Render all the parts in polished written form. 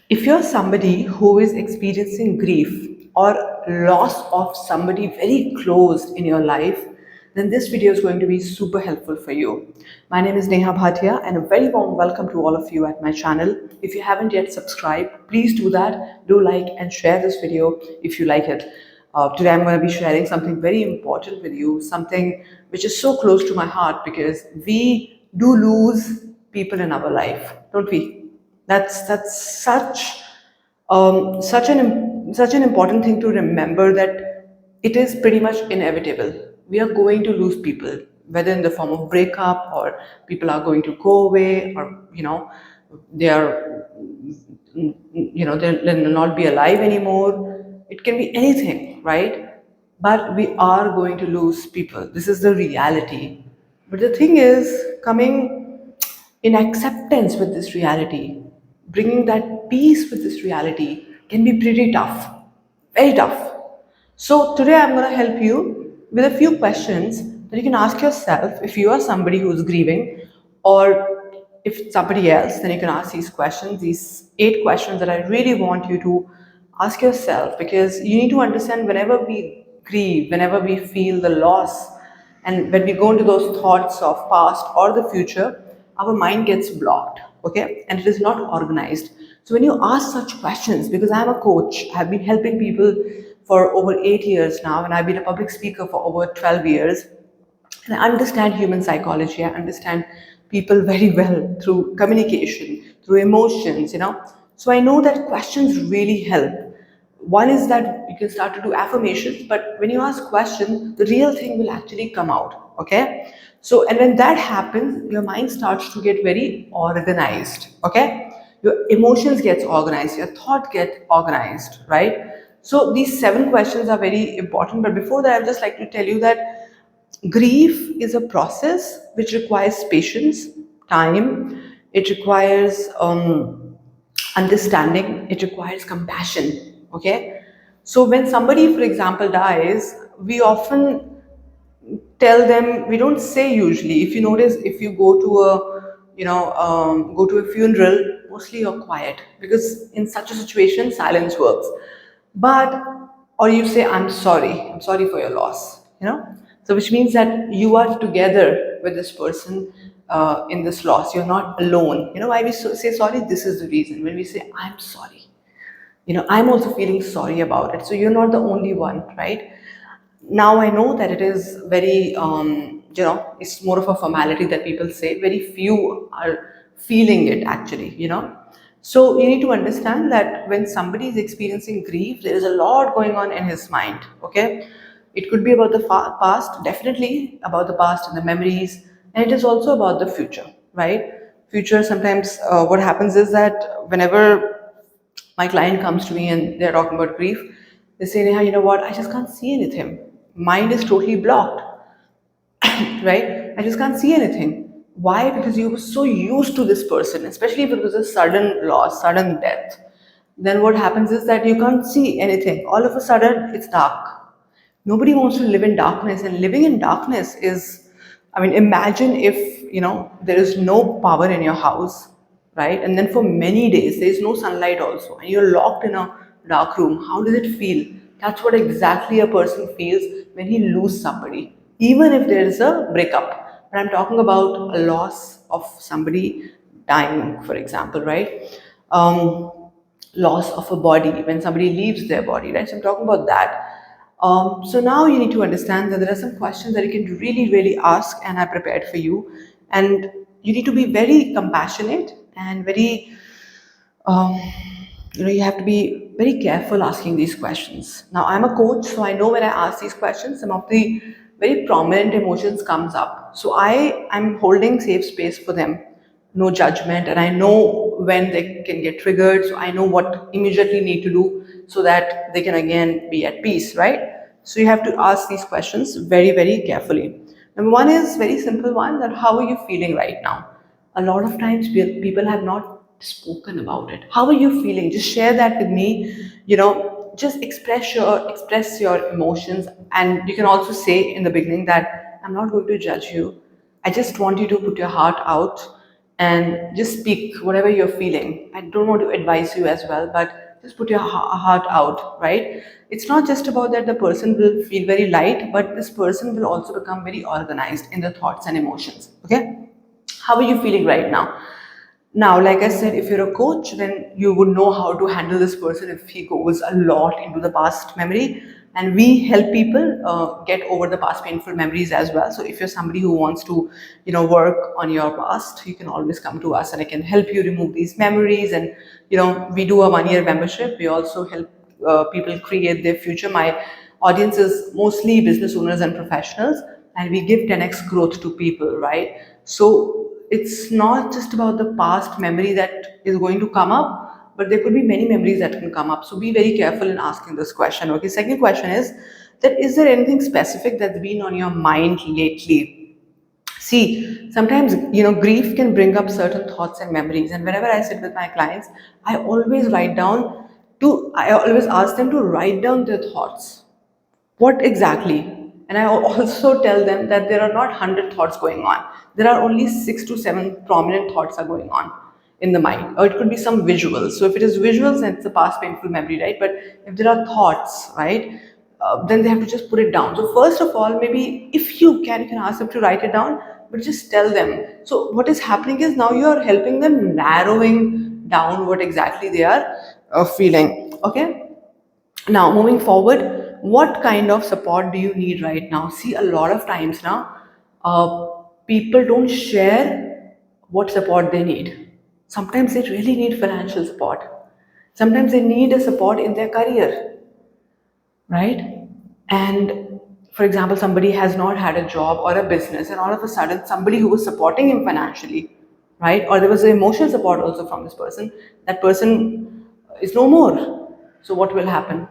If you're somebody who is experiencing grief or loss of somebody very close in your life, then this video is going to be super helpful for you. My name is Neha Bhatia, and a very warm welcome to all of you at my channel. If you haven't yet subscribed, please do that. Do like and share this video if you like it. Today I'm going to be sharing something very important with you, something which is so close to my heart because we do lose people in our life, don't we? That's such an important thing to remember, that it is pretty much inevitable. We are going to lose people, whether in the form of breakup, or people are going to go away, or they are they'll not be alive anymore. It can be anything, right? But we are going to lose people. This is the reality. But the thing is, coming in acceptance with this reality, bringing that peace with this reality can be pretty tough, very tough. So, today I'm going to help you with a few questions that you can ask yourself if you are somebody who's grieving, or if it's somebody else, then you can ask these questions, these 8 questions that I really want you to ask yourself, because you need to understand, whenever we grieve, whenever we feel the loss, and when we go into those thoughts of past or the future, our mind gets blocked, okay, and it is not organized. So when you ask such questions, because I'm a coach, I've been helping people for over 8 years now, and I've been a public speaker for over 12 years, and I understand human psychology. I understand people very well through communication, through emotions. So I know that questions really help. One is that you can start to do affirmations, but when you ask questions, the real thing will actually come out. Okay? So, and when that happens, your mind starts to get very organized. Okay? Your emotions gets organized, your thought get organized, right? So these 7 questions are very important. But before that, I'd just like to tell you that grief is a process which requires patience, time, it requires understanding, it requires compassion. Okay? So, when somebody, for example, dies, we often tell them, we don't say usually. If you notice, if you go to a funeral, mostly you're quiet, because in such a situation silence works. But, or you say, I'm sorry for your loss. So which means that you are together with this person in this loss. You're not alone. You know why we say sorry? This is the reason. When we say I'm sorry, I'm also feeling sorry about it, so you're not the only one, right? Now I know that it is very it's more of a formality that people say. Very few are feeling it, actually. So you need to understand that when somebody is experiencing grief, there is a lot going on in his mind. Okay, it could be about the past, definitely about the past and the memories, and it is also about the future, right? Future, sometimes what happens is that whenever my client comes to me and they're talking about grief, they say, Neha, you know what? I just can't see anything. Mind is totally blocked, right? I just can't see anything. Why? Because you were so used to this person, especially if it was a sudden loss, sudden death. Then what happens is that you can't see anything. All of a sudden, it's dark. Nobody wants to live in darkness, and living in darkness is, I mean, imagine if there is no power in your house, right? And then for many days there is no sunlight also, and you're locked in a dark room. How does it feel? That's what exactly a person feels when he loses somebody, even if there is a breakup. But I'm talking about a loss of somebody dying, for example, right? um, Loss of a body, when somebody leaves their body, right? So I'm talking about that. So now you need to understand that there are some questions that you can really, really ask, and I prepared for you. And you need to be very compassionate and very, um, you have to be very careful asking these questions. Now, I'm a coach, so I know when I ask these questions, some of the very prominent emotions comes up. So I'm holding safe space for them, no judgment, and I know when they can get triggered. So I know what immediately need to do so that they can again be at peace, right? So you have to ask these questions very, very carefully. Number one is very simple one, that how are you feeling right now? A lot of times people have not spoken about it. How are you feeling? Just share that with me. Just express your emotions. And you can also say in the beginning that I'm not going to judge you. I just want you to put your heart out. and just speak whatever you're feeling. I don't want to advise you as well, but just put your heart out, right? It's not just about that the person will feel very light, but this person will also become very organized in their thoughts and emotions. Okay? How are you feeling right now? Now, like I said, if you're a coach, then you would know how to handle this person if he goes a lot into the past memory. And we help people get over the past painful memories as well. So if you're somebody who wants to, work on your past, you can always come to us, and I can help you remove these memories. And we do a 1 year membership. We also help people create their future. My audience is mostly business owners and professionals, and we give 10x growth to people, right? So it's not just about the past memory that is going to come up, but there could be many memories that can come up. So be very careful in asking this question. Okay, second question is that is there anything specific that's been on your mind lately? See, sometimes grief can bring up certain thoughts and memories, and whenever I sit with my clients, I always ask them to write down their thoughts. What exactly? And I also tell them that there are not 100 thoughts going on. There are only 6 to 7 prominent thoughts are going on in the mind. Or it could be some visuals. So if it is visuals, then it's a past painful memory, right? But if there are thoughts, right, then they have to just put it down. So first of all, maybe if you can ask them to write it down, but just tell them. So what is happening is now you are helping them narrowing down what exactly they are feeling. Okay, now, moving forward, what kind of support do you need right now? See, a lot of times now, uh, people don't share what support they need. Sometimes they really need financial support. Sometimes they need a support in their career, right? And for example, somebody has not had a job or a business, and all of a sudden, somebody who was supporting him financially, right? Or there was emotional support also from this person, that person is no more. So, what will happen?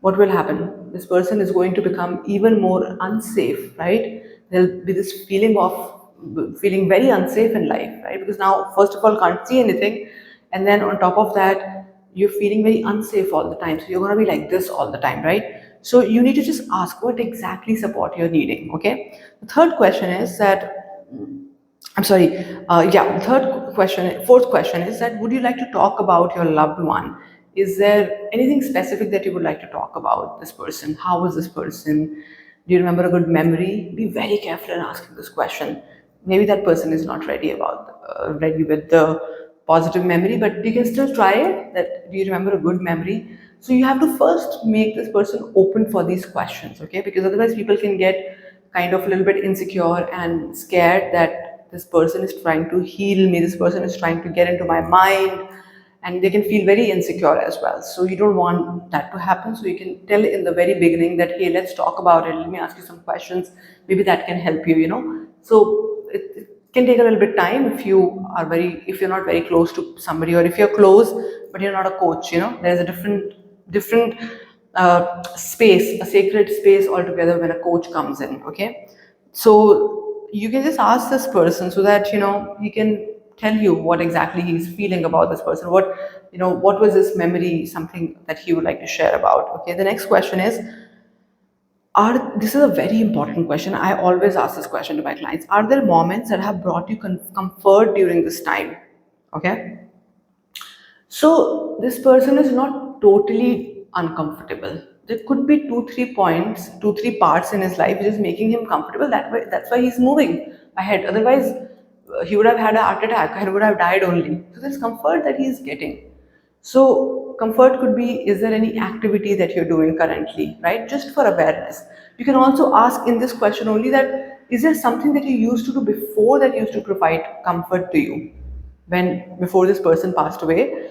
What will happen? This person is going to become even more unsafe, right? There'll be this feeling of feeling very unsafe in life, right? Because now, first of all, can't see anything, and then on top of that, you're feeling very unsafe all the time. So you're going to be like this all the time, right? So you need to just ask what exactly support you're needing. Okay. The third question is that I'm sorry. Yeah, fourth question is that would you like to talk about your loved one? Is there anything specific that you would like to talk about this person? How was this person? Do you remember a good memory? Be very careful in asking this question. Maybe that person is not ready with the positive memory, but you can still try it. That do you remember a good memory? So you have to first make this person open for these questions, okay? Because otherwise people can get kind of a little bit insecure and scared that this person is trying to heal me, this person is trying to get into my mind, and they can feel very insecure as well. So you don't want that to happen. So you can tell in the very beginning that, hey, let's talk about it. Let me ask you some questions. Maybe that can help you. So it can take a little bit time if you're not very close to somebody, or if you're close but you're not a coach. There's a different space, a sacred space altogether when a coach comes in. Okay, so you can just ask this person so that he can tell you what exactly he's feeling about this person. What was his memory, something that he would like to share about. Okay, the next question is, are this is a very important question. I always ask this question to my clients. Are there moments that have brought you comfort during this time? Okay, so this person is not totally uncomfortable. There could be two, three parts in his life which is making him comfortable. That's why he's moving ahead. Otherwise, he would have had a heart attack and would have died only. So there's comfort that he's getting. So comfort could be, is there any activity that you're doing currently, right? Just for awareness. You can also ask in this question only that, is there something that you used to do before that used to provide comfort to you? When before this person passed away,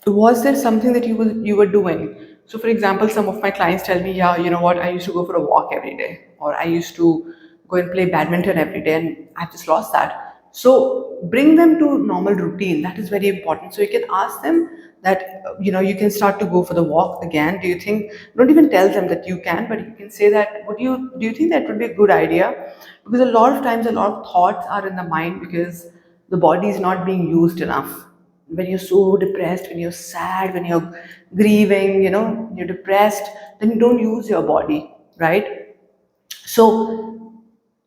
was there something that you were doing? So for example, some of my clients tell me, yeah, you know what, I used to go for a walk every day, or I used to go and play badminton every day, and I've just lost that. So bring them to normal routine. That is very important. So you can ask them that, you can start to go for the walk again. Do you think, don't even tell them that you can, but you can say that, do you think that would be a good idea? Because a lot of times a lot of thoughts are in the mind because the body is not being used enough. When you're so depressed, when you're sad, when you're grieving, you're depressed, then you don't use your body, right? So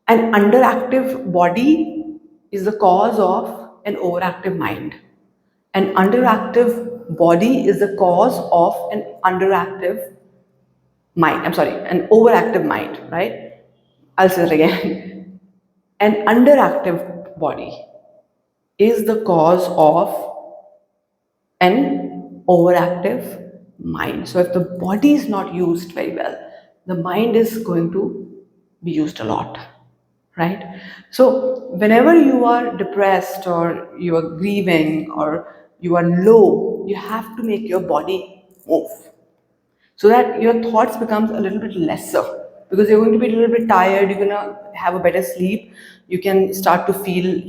an underactive body is the cause of an overactive mind. An underactive body is the cause of an underactive mind. I'm sorry, an overactive mind, right? I'll say it again. An underactive body is the cause of an overactive mind. So if the body is not used very well, the mind is going to be used a lot, right? So whenever you are depressed or you are grieving or you are low, you have to make your body move so that your thoughts becomes a little bit lesser, because you're going to be a little bit tired, you're going to have a better sleep, you can start to feel,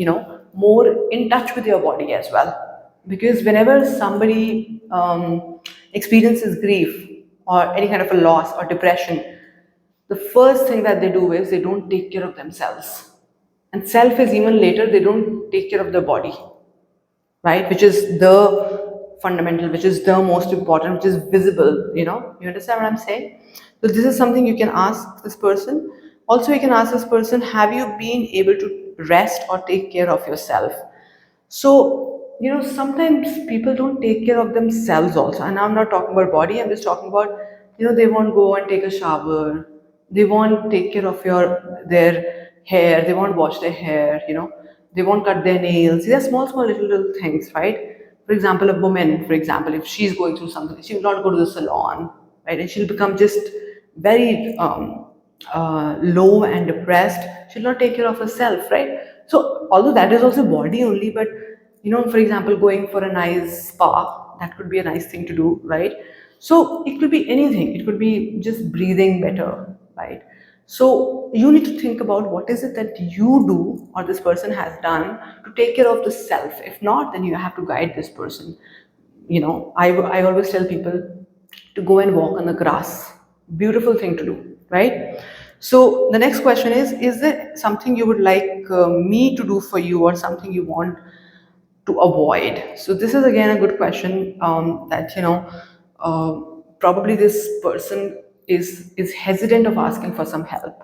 more in touch with your body as well. Because whenever somebody experiences grief or any kind of a loss or depression, the first thing that they do is they don't take care of themselves, and self is even later, they don't take care of their body, right? Which is the fundamental, which is the most important, which is visible. You understand what I'm saying? So this is something you can ask this person. Also, you can ask this person, have you been able to rest or take care of yourself? So, sometimes people don't take care of themselves also. And I'm not talking about body, I'm just talking about, they won't go and take a shower. They won't take care of their hair. They won't wash their hair, They won't cut their nails. These are small, small little things, right? For example, a woman, for example, if she's going through something, she will not go to the salon, right? And she'll become just very low and depressed. She'll not take care of herself, right? So although that is also body only, but for example, going for a nice spa, that could be a nice thing to do, right? So it could be anything. It could be just breathing better, right? So you need to think about what is it that you do or this person has done to take care of the self. If not, then you have to guide this person. I always tell people to go and walk on the grass. Beautiful thing to do, right? So the next question is there something you would like me to do for you, or something you want to avoid? So this is again a good question, that uh, probably this person is hesitant of asking for some help.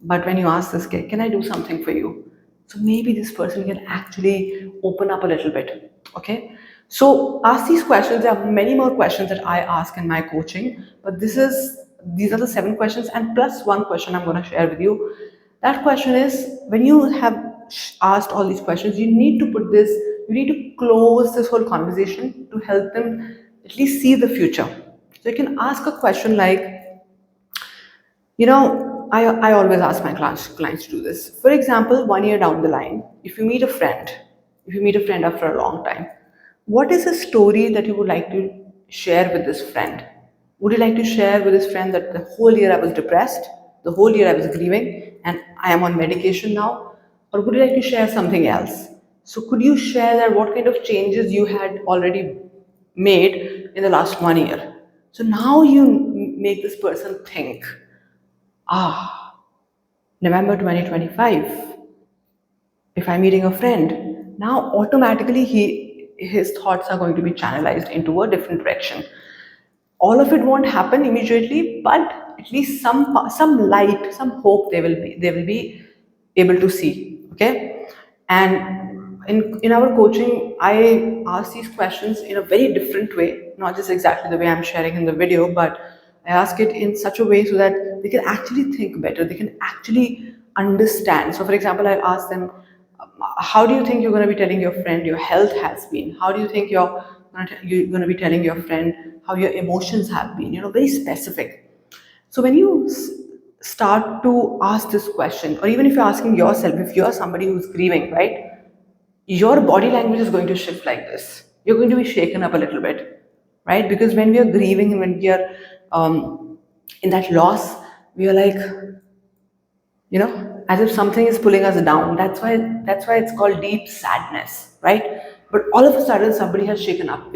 But when you ask this kid, can I do something for you? So maybe this person can actually open up a little bit. Okay. So ask these questions. There are many more questions that I ask in my coaching, but these are the 7 questions and plus one question I'm going to share with you. That question is, when you have asked all these questions, you need to close this whole conversation to help them at least see the future. So you can ask a question like, I always ask my clients to do this. For example, 1 year down the line, if you meet a friend after a long time, what is a story that you would like to share with this friend? Would you like to share with this friend that the whole year I was depressed, the whole year I was grieving, and I am on medication now? Or would you like to share something else? So, could you share that what kind of changes you had already made in the last 1 year? So now you make this person think, ah, November 2025, if I'm meeting a friend, now automatically his thoughts are going to be channelized into a different direction. All of it won't happen immediately, but at least some light, some hope they will be able to see. Okay. And in our coaching, I ask these questions in a very different way, not just exactly the way I'm sharing in the video, but I ask it in such a way so that they can actually think better, they can actually understand. So for example, I ask them, how do you think you're going to be telling your friend your health has been? How do you think you're going to be telling your friend how your emotions have been? Very specific. So when you start to ask this question, or even if you're asking yourself, if you're somebody who's grieving, right, your body language is going to shift like this. You're going to be shaken up a little bit, right? Because when we are grieving and when we are in that loss, we are like, as if something is pulling us down. That's why it's called deep sadness, right? But all of a sudden somebody has waken up,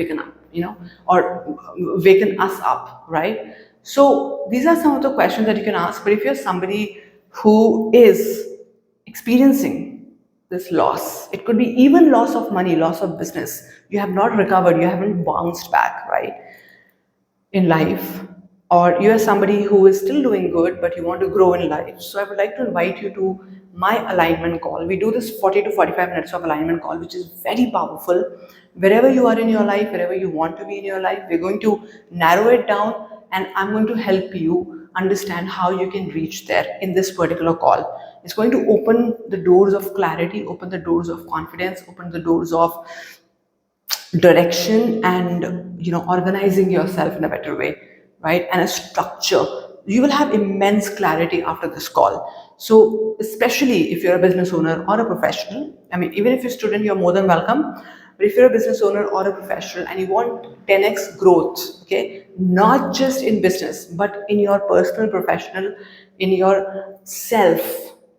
or waken us up, right? So these are some of the questions that you can ask. But if you're somebody who is experiencing this loss, it could be even loss of money, loss of business, you have not recovered, you haven't bounced back, right, in life, or you are somebody who is still doing good but you want to grow in life, so I would like to invite you to my alignment call. We do this 40 to 45 minutes of alignment call, which is very powerful. Wherever you are in your life, wherever you want to be in your life, we're going to narrow it down, and I'm going to help you understand how you can reach there in this particular call. It's going to open the doors of clarity, open the doors of confidence, open the doors of direction, and organizing yourself in a better way, right, and a structure. You will have immense clarity after this call. So especially if you're a business owner or a professional, I mean, even if you're a student, you're more than welcome. But if you're a business owner or a professional and you want 10x growth, okay, not just in business but in your personal, professional, in your self,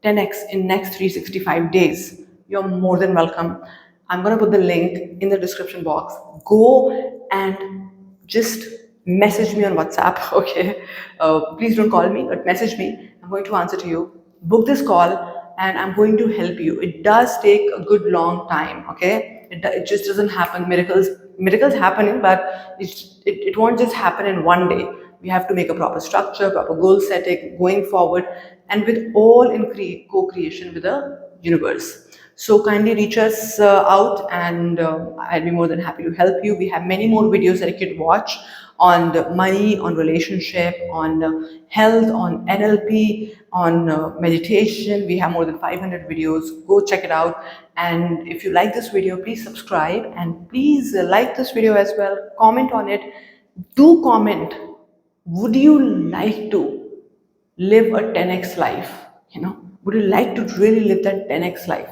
10x in next 365 days, you're more than welcome. I'm going to put the link in the description box. Go and just message me on WhatsApp, okay? Please don't call me, but message me. I'm going to answer to you. Book this call and I'm going to help you. It does take a good long time, okay? It just doesn't happen. Miracles happening, but it won't just happen in one day. We have to make a proper structure, proper goal setting, going forward, and with all in co-creation with the universe. So kindly reach us out, and I'll be more than happy to help you. We have many more videos that you could watch on the money, on relationship, on health, on NLP, on meditation. We have more than 500 videos. Go check it out. And if you like this video, please subscribe, and please like this video as well. Comment on it. Do comment. Would you like to live a 10x life? Would you like to really live that 10x life?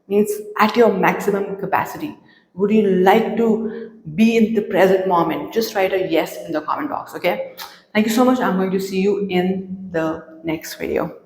Means at your maximum capacity. Would you like to be in the present moment? Just write a yes in the comment box, okay? Thank you so much. I'm going to see you in the next video.